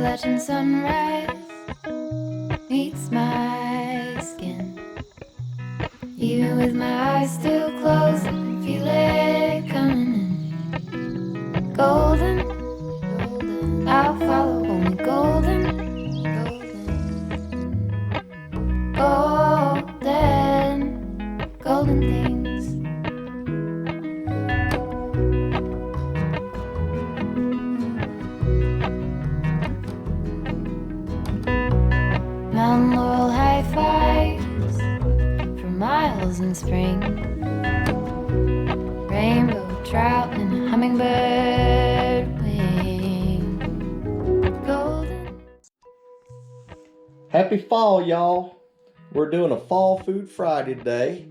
Appalachian sunrise meets my skin. Even with my eyes still closed, I can feel it coming in. Golden, golden, I'll follow only golden, golden, golden, golden things. Mountain laurel high fives for miles in spring. Rainbow trout and a hummingbird wing. Golden. Happy fall, y'all. We're doing a fall food Friday today.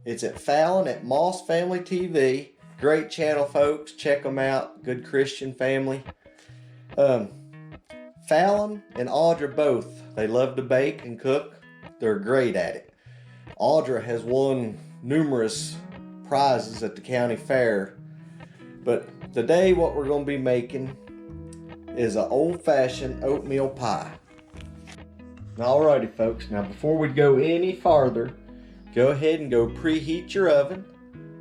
It's at Fallon at Moss Family TV. Great channel, folks. Check them out. Good Christian family. Fallon and Audra both, they love to bake and cook. They're great at it. Audra has won numerous prizes at the county fair. But today what we're going to be making is an old-fashioned oatmeal pie. Alrighty folks, now before we go any farther, go ahead and go preheat your oven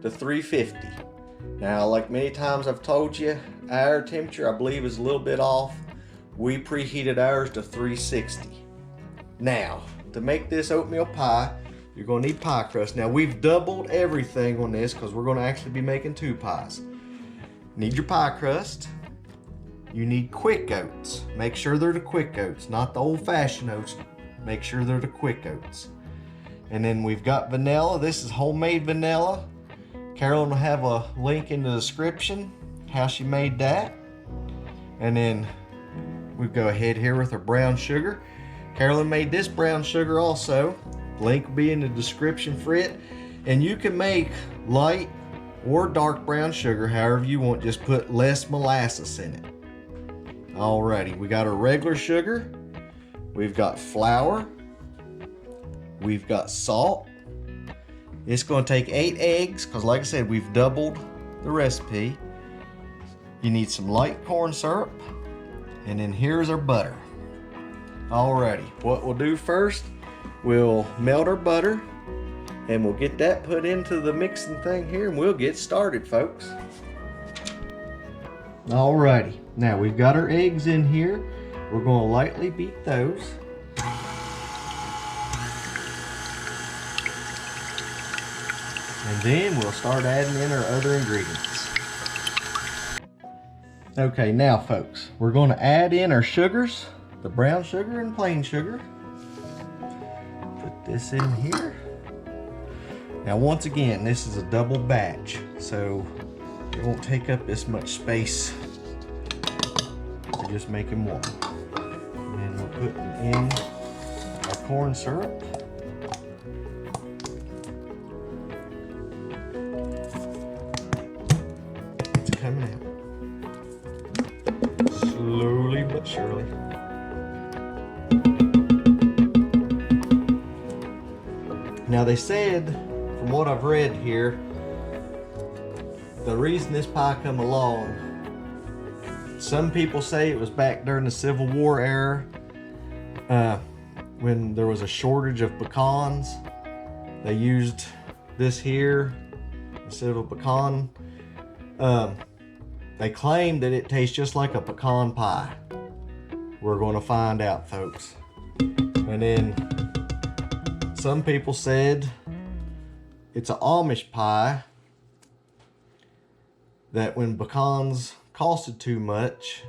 to 350. Now, like many times I've told you, our temperature I believe is a little bit off. We preheated ours to 360. Now, to make this oatmeal pie, you're going to need pie crust. Now, we've doubled everything on this because we're going to actually be making 2 pies. You need your pie crust. You need quick oats. Make sure they're the quick oats, not the old-fashioned oats. Make sure they're the quick oats. And then we've got vanilla. This is homemade vanilla. Carolyn will have a link in the description how she made that. And then we go ahead here with our brown sugar. Carolyn made this brown sugar also. Link will be in the description for it. And you can make light or dark brown sugar, however you want. Just put less molasses in it. Alrighty, we got our regular sugar. We've got flour. We've got salt. It's going to take 8 eggs because, like I said, we've doubled the recipe. You need some light corn syrup. And then here's our butter. Alrighty, what we'll do first, we'll melt our butter and we'll get that put into the mixing thing here and we'll get started, folks. Alrighty, now we've got our eggs in here. We're going to lightly beat those. And then we'll start adding in our other ingredients. Okay, now folks, we're going to add in our sugars, the brown sugar and plain sugar. Put this in here. Now once again, this is a double batch, so it won't take up this much space to just making one. And then we're putting in our corn syrup. It's coming out. Slowly but surely. Now they said, from what I've read here, the reason this pie come along, some people say it was back during the Civil War era, when there was a shortage of pecans. They used this here instead of a pecan. They claim that it tastes just like a pecan pie. We're going to find out, folks. And then some people said it's an Amish pie, that when pecans costed too much,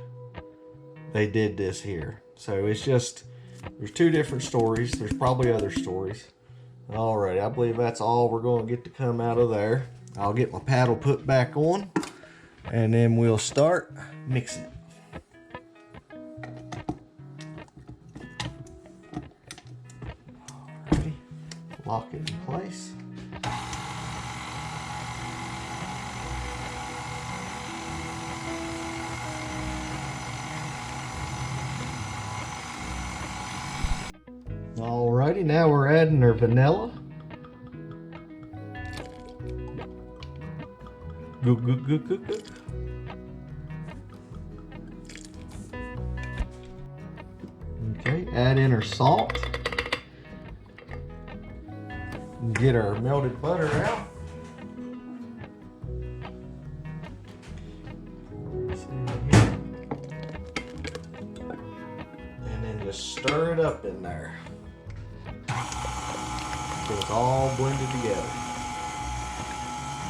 they did this here. So it's just, there's 2 different stories. There's probably other stories. Alright, I believe that's all we're going to get to come out of there. I'll get my paddle put back on. And then we'll start mixing it. Alrighty, lock it in place. Alrighty, now we're adding our vanilla. Good. Okay, add in our salt. Get our melted butter out. And then just stir it up in there until it's all blended together.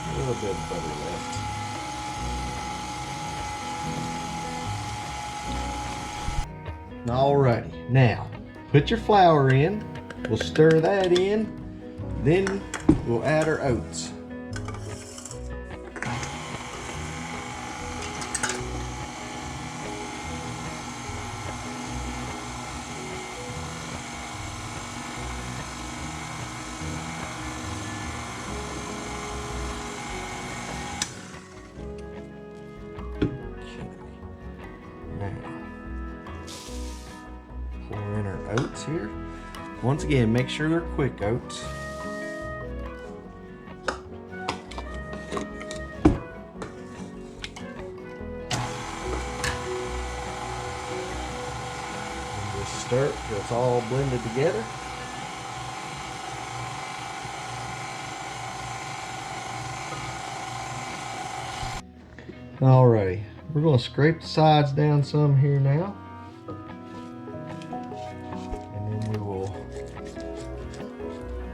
A little bit of butter left. Alrighty, now put your flour in. We'll stir that in. Then we'll add our oats. Pour in our oats here. Once again, make sure they're quick oats. And just stir it till it's all blended together. Alrighty, we're going to scrape the sides down some here now. And then we will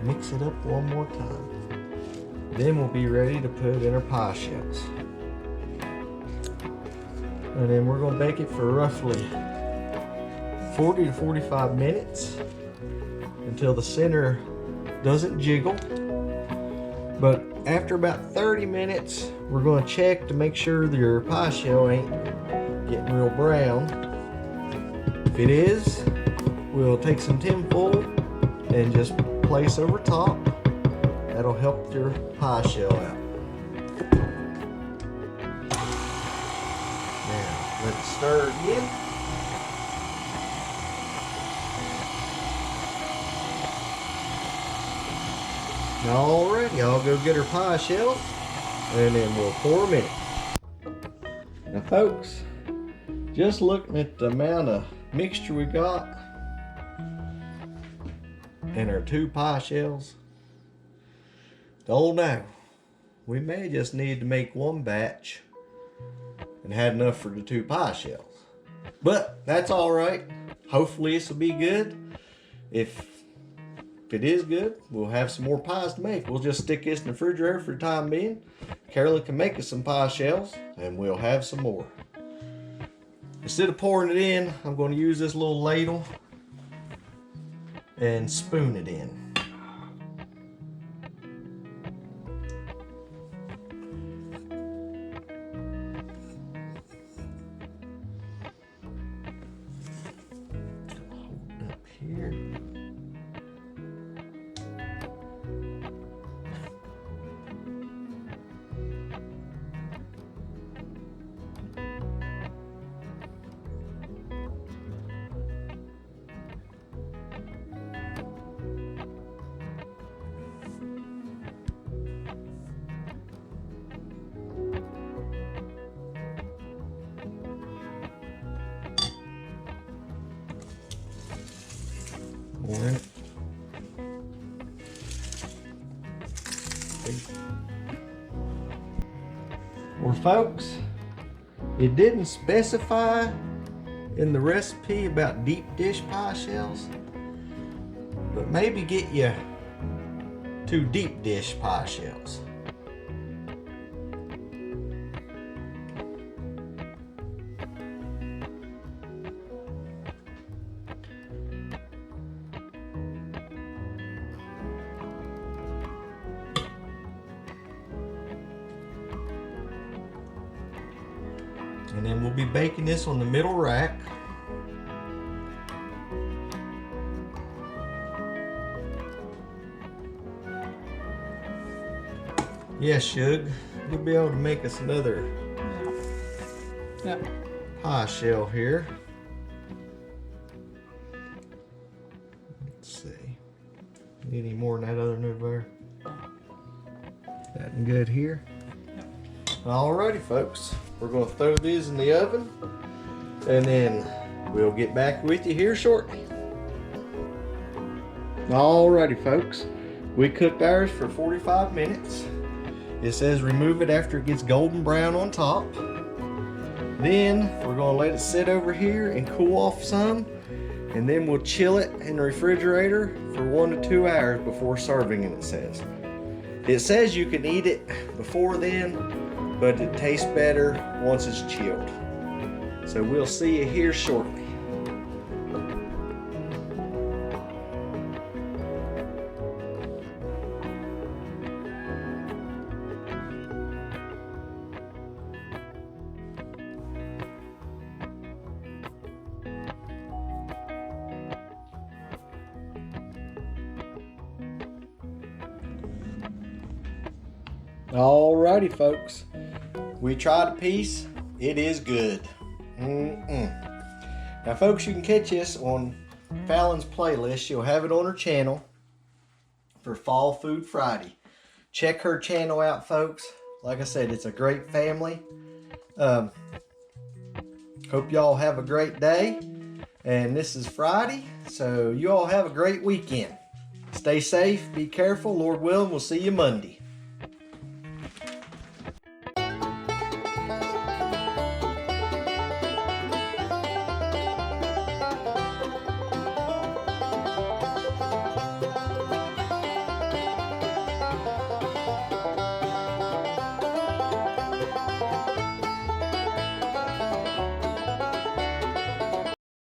mix it up one more time. Then we'll be ready to put in our pie shells. And then we're going to bake it for roughly 40 to 45 minutes until the center doesn't jiggle. But after about 30 minutes, we're going to check to make sure that your pie shell ain't getting real brown. If it is, we'll take some tin foil and just place over top. That'll help your pie shell out. Now, let it stir again. Alrighty, I'll go get her pie shells and then we'll pour them in. Now folks, just looking at the amount of mixture we got in our 2 pie shells, don't know, we may just need to make 1 batch and had enough for the 2 pie shells. But that's alright. Hopefully this will be good. If it is good, we'll have some more pies to make. We'll just stick this in the refrigerator for the time being. Carolyn can make us some pie shells and we'll have some more. Instead of pouring it in, I'm going to use this little ladle and spoon it in. Hold it up here. More in it. Well, folks, it didn't specify in the recipe about deep dish pie shells, but maybe get you 2 deep dish pie shells. And then we'll be baking this on the middle rack. Yes, Shug, you'll be able to make us another pie shell here. Let's see. Need any more than that other new there? That good here? Alrighty, folks. We're going to throw these in the oven and then we'll get back with you here shortly. Alrighty, folks. We cooked ours for 45 minutes. It says remove it after it gets golden brown on top. Then we're gonna let it sit over here and cool off some, and then we'll chill it in the refrigerator for 1 to 2 hours before serving it, it says. It says you can eat it before then, but it tastes better once it's chilled. So we'll see you here shortly. Alrighty, folks. We tried a piece. It is good. Now, folks, you can catch this on Fallon's playlist. She'll have it on her channel for Fall Food Friday. Check her channel out, folks. Like I said, it's a great family. Hope y'all have a great day. And this is Friday, so you all have a great weekend. Stay safe, be careful. Lord willing, we'll see you Monday.